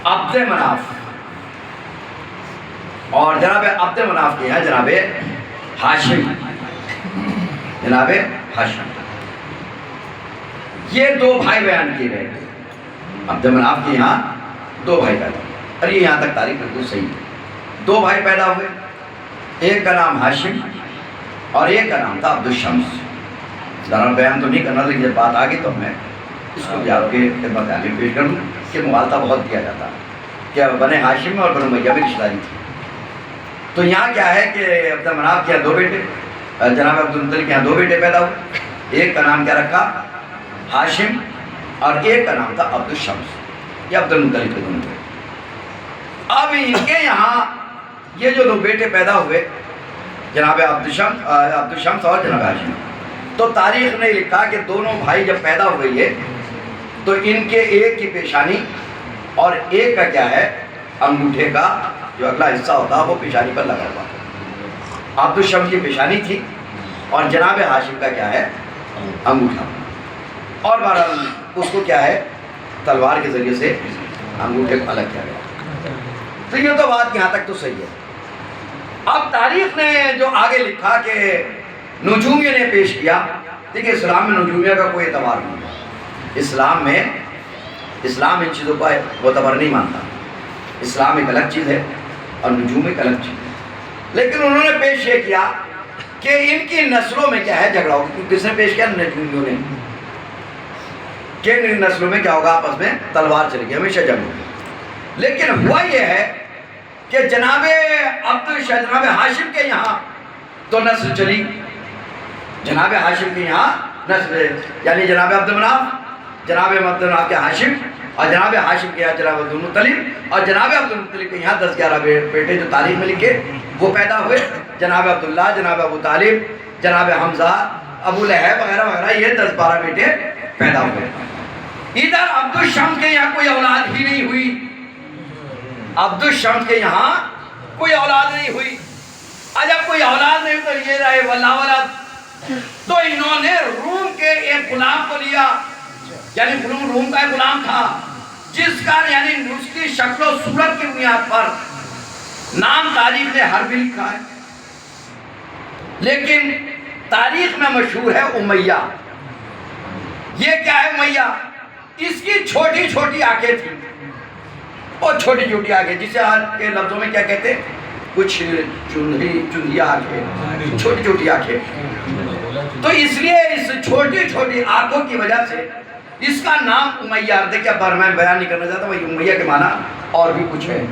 عبد مناف، اور جناب عبد مناف کے یہاں جناب ہاشم، جناب ہاشم، یہ دو بھائی بیان کیے گئے۔ عبد مناف کے یہاں دو بھائی پیدا ہوئے، اور یہ یہاں تک تاریخ بالکل صحیح ہے۔ دو بھائی پیدا ہوئے، ایک کا نام ہاشم اور ایک کا نام تھا عبد الشمس۔ ذرا بیان تو نہیں کرنا، لیکن جب بات آ گئی تو میں اس کو بھی آپ کے خدمت عالی پیش کروں کہ مغالطہ بہت کیا جاتا ہے کہ بنے ہاشم اور بنو امیہ میں رشتہ داری تھی۔ تو یہاں کیا ہے کہ عبد مناف کے یہاں دو بیٹے، جناب عبد المطلب کے یہاں دو بیٹے پیدا ہوئے، ایک کا نام کیا رکھا ہاشم اور ایک کا نام تھا عبد الشمس، یہ عبد المطلب کے دونوں بیٹے۔ اب ان کے یہاں یہ جو دو بیٹے پیدا ہوئے، جناب عبد الشمس اور جناب ہاشم، تو تاریخ نے لکھا کہ دونوں بھائی جب پیدا ہوئے یہ تو ان کے ایک کی پیشانی اور ایک کا کیا ہے انگوٹھے کا جو اگلا حصہ ہوتا وہ پیشانی پر لگا ہوا۔ عبد الشمس کی پیشانی تھی اور جناب ہاشم کا کیا ہے انگوٹھا، اور بہرحال اس کو کیا ہے تلوار کے ذریعے سے انگوٹھے کو الگ کیا گیا۔ تو یہ تو بات یہاں تک تو صحیح ہے۔ اب تاریخ نے جو آگے لکھا کہ نجومیہ نے پیش کیا، دیکھیں اسلام میں نجومیہ کا کوئی اعتبار نہیں ہے، اسلام ان چیزوں کا اعتبار نہیں مانتا۔ اسلام ایک الگ چیز ہے اور نجوم ایک الگ چیز ہے، لیکن انہوں نے پیش یہ کیا کہ ان کی نسلوں میں کیا ہے جھگڑا ہوگا۔ کس نے پیش کیا؟ نجومیوں نے، کہ ان نسلوں میں کیا ہوگا آپس میں تلوار چلے گی، ہمیشہ جنگ ہوگی۔ لیکن ہوا یہ ہے کہ جناب ہاشم کے یہاں تو نسل چلی، جناب ہاشم کے یہاں نسل یعنی جناب عبد مناف کے ہاشم، اور جناب ہاشم کے یہاں جناب عبد المطلب، اور جناب عبد المطلب کے یہاں 10-11 بیٹے جو تاریخ میں لکھے وہ پیدا ہوئے، جناب عبداللہ، جناب ابو طالب، جناب حمزہ، ابو لہب وغیرہ وغیرہ، یہ 10-12 بیٹے پیدا ہوئے۔ ادھر عبد الشمس کے یہاں کوئی اولاد ہی نہیں ہوئی، عبد الشمس کے یہاں کوئی اولاد نہیں ہوئی۔ جب کوئی اولاد نہیں تو یہ رہے واللہ اولاد، تو انہوں نے روم کے ایک غلام کو لیا، یعنی روم کا ایک غلام تھا جس کا یعنی اس کی شکل و صورت کی بنیاد پر نام تاریخ نے حربی لکھا ہے، لیکن تاریخ میں مشہور ہے امیہ۔ یہ کیا ہے امیہ؟ اس کی چھوٹی چھوٹی آنکھیں تھیں، اور چھوٹی چھوٹی آنکھیں جسے آج کے لفظوں میں کیا کہتے ہیں، کچھ چندھی آنکھیں، چھوٹی چھوٹی آنکھیں۔ تو اس لیے اس چھوٹی چھوٹی آنکھوں کی وجہ سے اس کا نام امیہ، دیکھیں اب میں بیان نہیں کرنا چاہتا وہی امیہ کے معنی اور بھی کچھ ہے،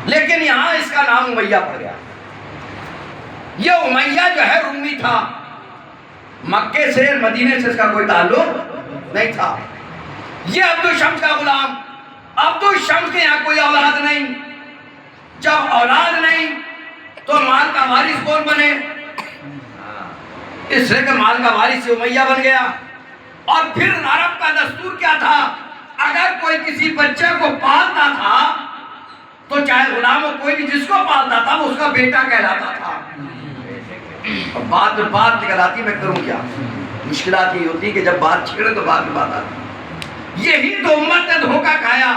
لیکن یہاں اس کا نام امیہ پڑ گیا۔ یہ امیہ جو ہے رومی تھا، مکے سے مدینے سے اس کا کوئی تعلق نہیں تھا۔ یہ عبد الشمس کا غلام، عبد الشمس کے یہاں کوئی اولاد نہیں، جب اولاد نہیں تو مال کا وارث کون بنے؟ اس لیے کہ مال کا وارث امیہ بن گیا۔ اور پھر عرب کا دستور کیا تھا، اگر کوئی کسی بچے کو پالتا تھا تو چاہے غلام ہو کوئی بھی جس کو پالتا تھا وہ اس کا بیٹا کہلاتا تھا۔ بات نکل آتی میں کروں کیا، مشکلات یہ ہوتی کہ جب بات چھڑے تو بات آتی۔ یہی تو امت نے دھوکہ کھایا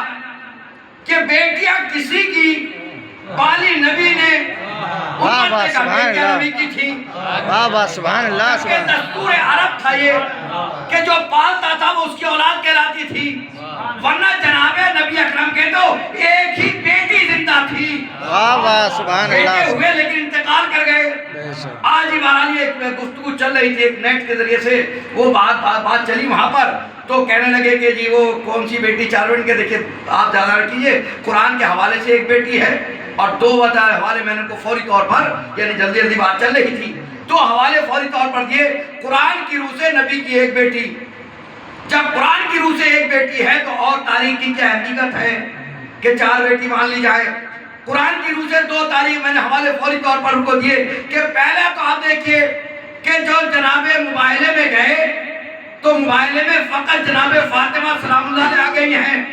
کہ بیٹیاں کسی کی پالی نبی نے امت نے کہا بیٹیاں نبی کی تھی، سبحان اللہ، کہ دستور عرب تھا یہ کہ جو پالتا تھا وہ اس کی اولاد کہلاتی تھی، ورنہ جناب نبی اکرم کے تو ایک ہی بیٹی زندہ تھی، سبحان بیٹے اللہ۔ ہوئے لیکن انتقال کر گئے۔ آج ہی بہرحال ایک گفتگو چل رہی تھی ایک نیٹ کے ذریعے سے، وہ بات چلی وہاں پر، تو کہنے لگے کہ جی وہ کون سی بیٹی 4 منٹ کے، دیکھیں آپ زیادہ رکھیے، قرآن کے حوالے سے ایک بیٹی ہے اور 2 وجہ حوالے میں نے کو فوری طور پر یعنی جلدی بات چل رہی تھی تو حوالے فوری طور پر دیے۔ قرآن کی روح سے نبی کی ایک بیٹی، جب قرآن کی روح سے ایک بیٹی ہے تو اور تاریخ کی کیا حقیقت ہے کہ 4 بیٹی مان لی جائے؟ قرآن کی روح سے 2 تاریخ میں نے حوالے فوری طور پر ان کو دیے کہ پہلے تو آپ دیکھیے کہ جو جناب مباہلے میں گئے تو مباہلے میں فقط جناب فاطمہ سلام اللہ علیہ آ گئی ہیں،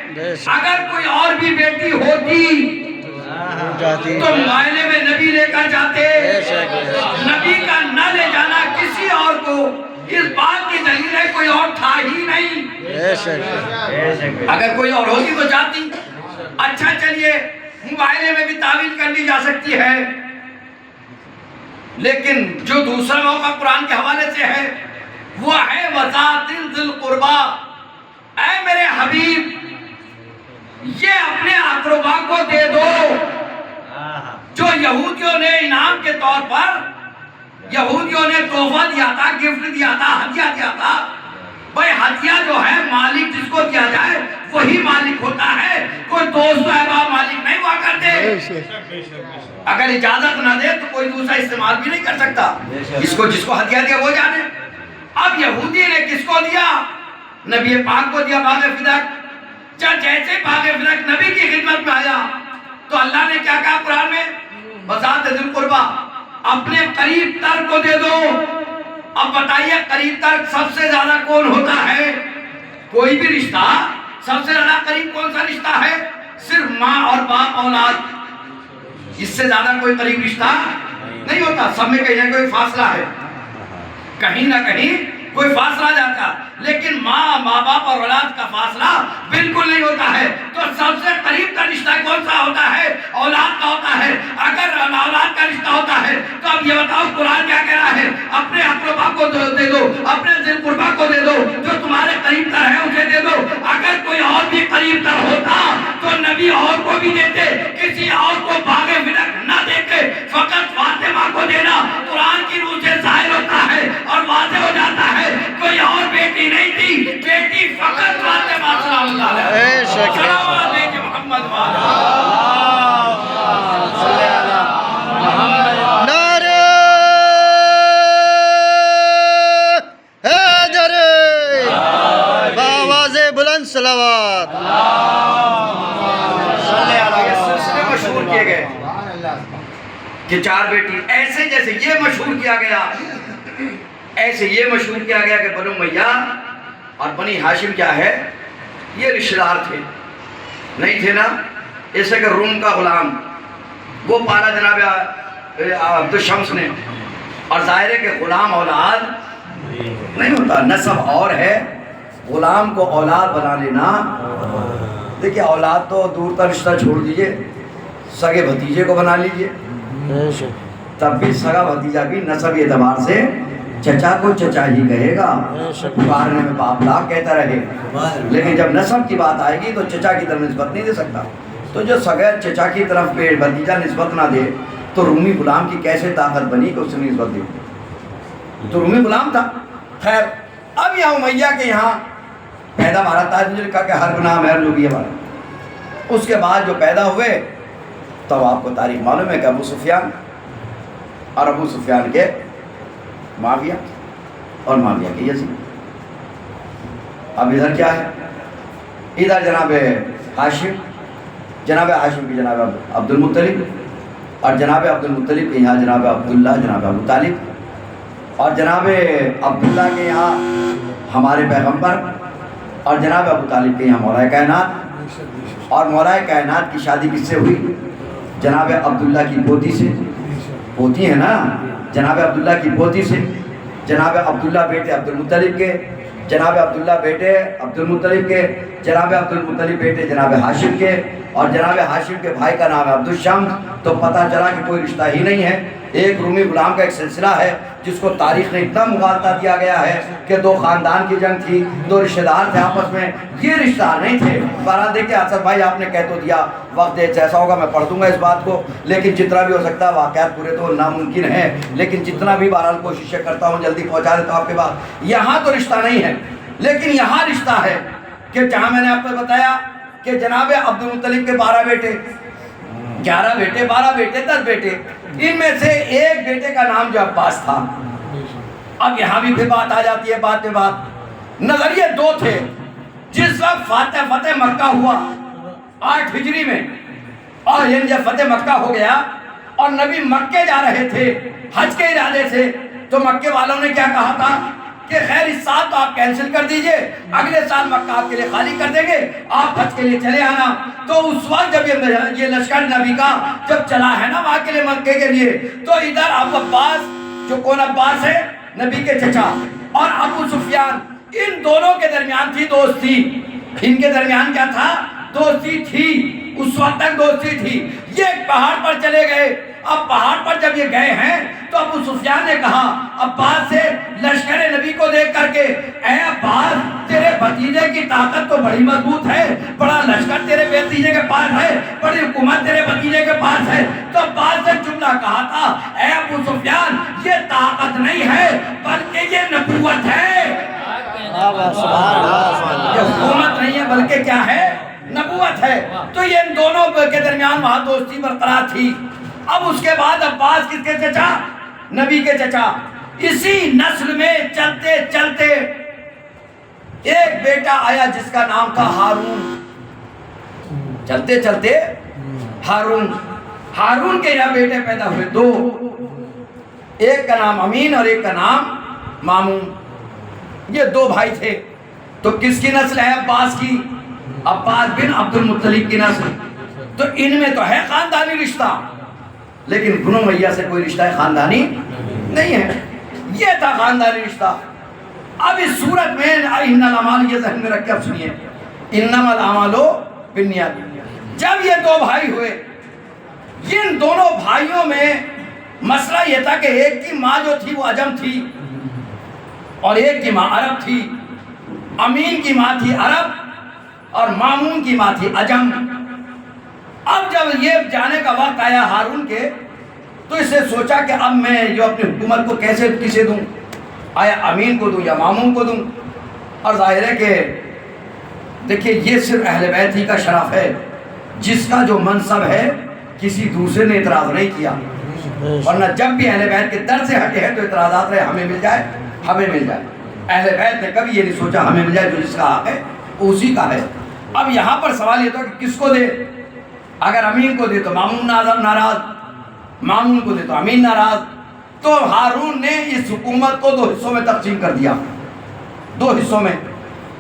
اگر کوئی اور بھی بیٹی ہوتی تو مباہلے میں نبی لے کر جاتے، نبی کا نہ لے جانا کسی اور کو اس بات کی دلیل ہے کوئی اور تھا ہی نہیں، اگر کوئی اور ہوتی تو جاتی، اچھا چلیے موبائل میں بھی تعویل کر لی جا سکتی ہے، لیکن جو دوسرا موقع قرآن کے حوالے سے ہے وہ ہے وَذَاتِ ذِی الْقُرْبَى، اے میرے حبیب یہ اپنے اقربا کو دے دو جو یہودیوں نے انعام کے طور پر یہودیوں نے تحفہ دیا تھا، گفٹ دیا تھا، ہدیہ دیا تھا۔ بھائی ہدیہ جو ہے مالک جس کو دیا جائے وہی مالک ہوتا ہے، کوئی دوست احباب مالک نہیں ہوا کرتے۔ اگر اجازت نہ دے تو کوئی دوسرا استعمال بھی نہیں کر سکتا، جس کو ہدیہ دیا وہ جانے۔ اب یہودی نے کس کو دیا؟ نبی پاک کو دیا باغ فدق۔ جیسے باغ فدق نبی کی خدمت میں آیا تو اللہ نے کیا کہا قرآن میں؟ وَذَاتِ ذِی الْقُرْبَى، اپنے قریب تر کو دے دو۔ اب بتائیے قریب تر سب سے زیادہ کون ہوتا ہے؟ کوئی بھی رشتہ سب سے زیادہ قریب کون سا رشتہ ہے؟ صرف ماں اور باپ اولاد، اس سے زیادہ کوئی قریب رشتہ نہیں ہوتا۔ سب میں کہیں نہ کوئی فاصلہ ہے، کہیں نہ کہیں کوئی فاصلہ جاتا، لیکن ماں باپ اور اولاد کا فاصلہ بالکل نہیں ہوتا ہے۔ تو سب سے قریب کا رشتہ کون سا ہوتا ہے؟ اولاد کا ہوتا ہے۔ اگر اولاد کا رشتہ ہوتا ہے تو اب یہ بتاؤ قرآن کیا کہہ رہا ہے؟ اپنے اقربا کو دے دو، اپنے ذی القربیٰ کو دے دو، جو تمہارے قریب تر ہے اسے دے دو۔ اگر کوئی اور بھی قریب تر ہوتا تو نبی اور کو بھی دیتے، کسی اور کو باغ فدق نہ دیتے، فقط فاطمہ کو دینا قرآن کی روح سے ظاہر ہوتا ہے اور واضح ہو جاتا ہے۔ کوئی اور بیٹی نہیں تھی، بیٹی فقط فاطمہ سلام اللہ علیہ صلوات علیہ محمد والا۔ نعرہ حیدر بآواز بلند صلوات۔ یہ سلسلے مشہور کیے گئے کہ چار بیٹی، ایسے جیسے یہ مشہور کیا گیا، ایسے یہ مشہور کیا گیا کہ بنو امیہ اور بنی ہاشم کیا ہے؟ یہ رشتہ دار تھے، نہیں تھے نا؟ ایسے کہ روم کا غلام وہ پالا جناب عبد الشمس نے، اور ظاہر ہے کہ غلام اولاد نہیں ہوتا، نسب اور ہے، غلام کو اولاد بنا لینا۔ دیکھیں اولاد تو دور کا رشتہ چھوڑ دیجئے، سگے بھتیجے کو بنا لیجئے، تب بھی سگا بھتیجا بھی نسب اعتبار سے چچا کو چچا ہی کہے گا، پکارنے میں باپ لاکھ کہتا رہے، لیکن جب نسب کی بات آئے گی تو چچا کی طرف نسبت نہیں دے سکتا۔ تو جو سگا چچا کی طرف بھتیجا نسبت نہ دے تو رومی غلام کی کیسے طاقت بنی کہ اس نے نسبت دی؟ تو رومی غلام تھا۔ خیر اب یہاں امیہ کے یہاں پیدا ہمارا تاج مجھے کہا کہ حرب نام ہے لوگی ہمارا۔ اس کے بعد جو پیدا ہوئے تو آپ کو تاریخ معلوم ہے کہ ابو سفیان اور ابو سفیان کے معاویہ اور معاویہ کے یزید۔ اب ادھر کیا ہے؟ ادھر جناب ہاشم، جناب ہاشم کی جناب عبد المطلب، اور جناب عبد المطلب کے یہاں جناب عبداللہ جناب ابو طالب، اور جناب عبداللہ کے یہاں ہمارے پیغمبر، اور جناب ابو طالب کے یہاں مولا کائنات۔ اور مولا کائنات کی شادی کس سے ہوئی؟ جناب عبداللہ کی پوتی سے، پوتی ہے نا، جناب عبداللہ کی پوتی سے، جناب عبداللہ بیٹے عبد المطلب کے، جناب عبداللہ بیٹے عبد المطلب کے، جناب عبد المطلب بیٹے جناب ہاشم کے، اور جناب ہاشم کے بھائی کا نام ہے عبد الشمس۔ تو پتہ چلا کہ کوئی رشتہ ہی نہیں ہے، ایک رومی غلام کا ایک سلسلہ ہے جس کو تاریخ نے اتنا مغالطہ دیا گیا ہے کہ دو خاندان کی جنگ تھی، دو رشتہ دار تھے آپس میں، یہ رشتہ دار نہیں تھے۔ بہرحال دیکھیں اسد بھائی آپ نے کہہ تو دیا، وقت جیسا ہوگا میں پڑھ دوں گا اس بات کو، لیکن جتنا بھی ہو سکتا ہے واقعات پورے تو ناممکن ہے، لیکن جتنا بھی بہرحال کوششیں کرتا ہوں جلدی پہنچا دیتا ہوں آپ کے پاس۔ یہاں تو رشتہ نہیں ہے، لیکن یہاں رشتہ ہے کہ جہاں میں نے آپ کو بتایا کہ جناب عبد المطلب کے 12 بیٹے، 11 بیٹے، 12 بیٹے، 10 بیٹے، ان میں سے ایک بیٹے کا نام جو عباس تھا۔ اب یہاں بھی پھر بات آ جاتی ہے، بات پہ بات، نظریے دو تھے۔ جس وقت فتح مکہ ہوا 8 ہجری میں، اور یہ جب فتح مکہ ہو گیا اور نبی مکے جا رہے تھے حج کے ارادے سے، تو مکے والوں نے کیا کہا تھا کہ خیر اس سال تو آپ کینسل کر دیجئے، اگلے سال مکہ آپ کے لیے خالی کر دیں گے، آپ حج کے لیے چلے آنا۔ تو اس وقت جب یہ لشکر نبی کا جب چلا ہے نا وہاں کے لیے مکے کے لیے، تو ادھر ابو عباس، جو کون عباس ہے؟ نبی کے چچا، اور ابو سفیان، ان دونوں کے درمیان تھی دوستی۔ ان کے درمیان کیا تھا؟ دوستی تھی، اس وقت تک دوستی تھی. یہ ایک پہاڑ پر چلے گئے. اب پہاڑ پر جب یہ گئے ہیں تو ابو سفیان نے کہا عباس سے لشکر نبی کو دیکھ کر کے، اے عباس تیرے بھتیجے کی طاقت تو بڑی مضبوط ہے، بڑا لشکر تیرے بھتیجے کے پاس ہے، بڑی حکومت تیرے بھتیجے کے پاس ہے. تو عباس نے جملہ کہا تھا، اے ابو سفیان یہ طاقت نہیں ہے بلکہ یہ نبوت ہے. یہ حکومت نہیں ہے بلکہ کیا ہے؟ نبوت ہے. تو یہ ان دونوں کے درمیان وہاں دوستی برقرار تھی. اب اس کے بعد عباس کس کے چچا؟ نبی کے چچا. اسی نسل میں چلتے چلتے ایک بیٹا آیا جس کا نام تھا ہارون. چلتے چلتے ہارون کے یہاں بیٹے پیدا ہوئے دو، ایک کا نام امین اور ایک کا نام مامون. یہ دو بھائی تھے. تو کس کی نسل ہے عباس کی؟ عباس بن عبد المطلب کی نسل. تو ان میں تو ہے خاندانی رشتہ، لیکن بنو امیہ سے کوئی رشتہ خاندانی نہیں ہے. یہ تھا خاندانی رشتہ. اب اس صورت میں انما الاعمال، یہ ذہن میں رکھ کے اب سنیے، انما الاعمال بالنیات. جب یہ دو بھائی ہوئے، ان دونوں بھائیوں میں مسئلہ یہ تھا کہ ایک کی ماں جو تھی وہ عجم تھی اور ایک کی ماں عرب تھی. امین کی ماں تھی عرب اور مامون کی ماں تھی عجم. اب جب یہ جانے کا وقت آیا ہارون کے، تو اس نے سوچا کہ اب میں جو اپنی حکومت کو کسے دوں؟ آیا امین کو دوں یا مامون کو دوں؟ اور ظاہر ہے کہ دیکھیے یہ صرف اہل بیت ہی کا شرف ہے، جس کا جو منصب ہے کسی دوسرے نے اعتراض نہیں کیا. ورنہ جب بھی اہل بیت کے در سے ہٹے ہیں تو اعتراضات رہے ہمیں مل جائے. اہل بیت نے کبھی یہ نہیں سوچا ہمیں مل جائے، جو جس کا حق ہے اسی کا ہے. اب یہاں پر سوال یہ تھا کہ کس کو دے؟ اگر امین کو دے تو مامون ناراض، مامون کو دے تو امین ناراض. تو ہارون نے اس حکومت کو دو حصوں میں تقسیم کر دیا. دو حصوں میں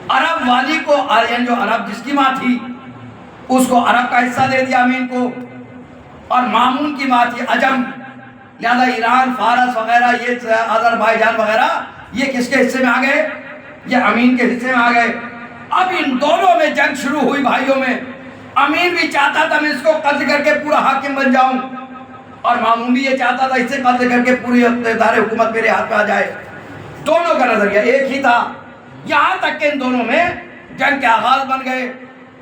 عرب والی کو، یعنی جو عرب جس کی ماں تھی اس کو عرب کا حصہ دے دیا امین کو، اور مامون کی ماں تھی عجم. لہذا ایران، فارس وغیرہ، یہ آذربائیجان وغیرہ یہ کس کے حصے میں آ گئے؟ یہ امین کے حصے میں آ گئے. اب ان دونوں میں جنگ شروع ہوئی بھائیوں میں. امین بھی چاہتا تھا میں اس کو قتل کر کے پورا حاکم بن جاؤں، اور مامون بھی یہ چاہتا تھا اسے قتل کر کے پوری اقتدار حکومت میرے ہاتھ میں آ جائے. دونوں کا نظریہ ایک ہی تھا. یہاں تک کہ ان دونوں میں جنگ کے آغاز بن گئے.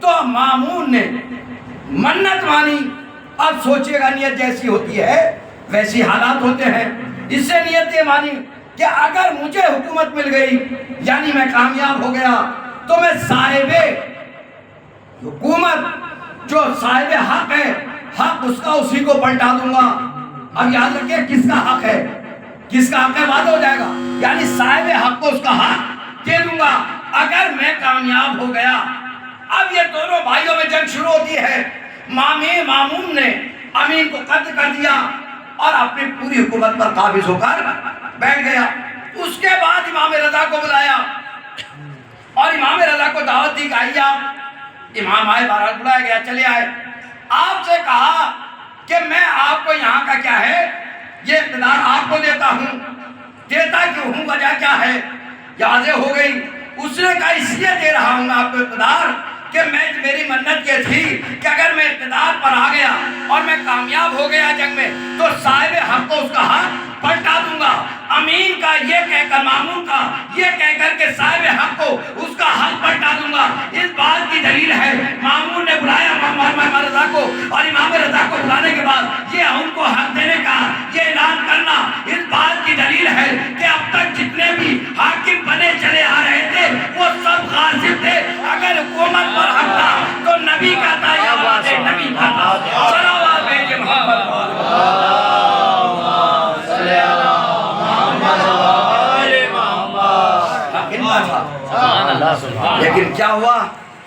تو مامون نے منت مانی. اب سوچئے گا نیت جیسی ہوتی ہے ویسی حالات ہوتے ہیں. اس سے نیت یہ مانی کہ اگر مجھے حکومت مل گئی، یعنی میں کامیاب ہو گیا، تو میں صاحب حکومت جو صاحب حق ہے، حق اس کا اسی کو پلٹا دوں گا. اب یاد رکھیں کس کا حق ہے؟ کس کا حق ہے واضح ہو جائے گا. یعنی صاحب حق کو اس کا حق دے دوں گا اگر میں کامیاب ہو گیا. اب یہ دونوں بھائیوں میں جنگ شروع ہوتی ہے. مامون نے امین کو قتل کر دیا اور اپنی پوری حکومت پر قابض ہو کر بیٹھ گیا. اس کے بعد امام رضا کو بلایا اور امام رضا کو دعوت دی کہ آئیے آپ. امام آئے، بہرحال بلایا گیا، چلے آئے. آپ سے کہا کہ میں آپ کو یہاں کا کیا ہے یہ اقتدار آپ کو دیتا ہوں. دیتا کیوں ہوں، وجہ کیا ہے؟ واضح ہو گئی. اس نے کہا اس لیے دے رہا ہوں آپ کو اقتدار کہ میری منت یہ تھی کہ اگر میں اقتدار پر آ گیا اور میں کامیاب ہو گیا جنگ میں تو صاحب حق کو اس کا حق پلٹا دوں گا. امین کا یہ کہہ کر، مامون کا یہ کہہ کر کہ صاحب حق کو اس کا حق پلٹا دوں گا. اس بات کی دلیل ہے مامون نے بلایا امام رضا کو، اور امام رضا کو بلانے کے بعد یہ ان کو حق دینے کا یہ اعلان کرنا اس بات کی دلیل ہے کہ اب تک جتنے بھی حاکم بنے چلے آ رہے تھے وہ سب غاصب تھے. اگر حکومت پر حق تھا تو نبی کا تھا، یا بات نبی کا تھا. صلوات بھیجے محمد لیکن کیا ہوا؟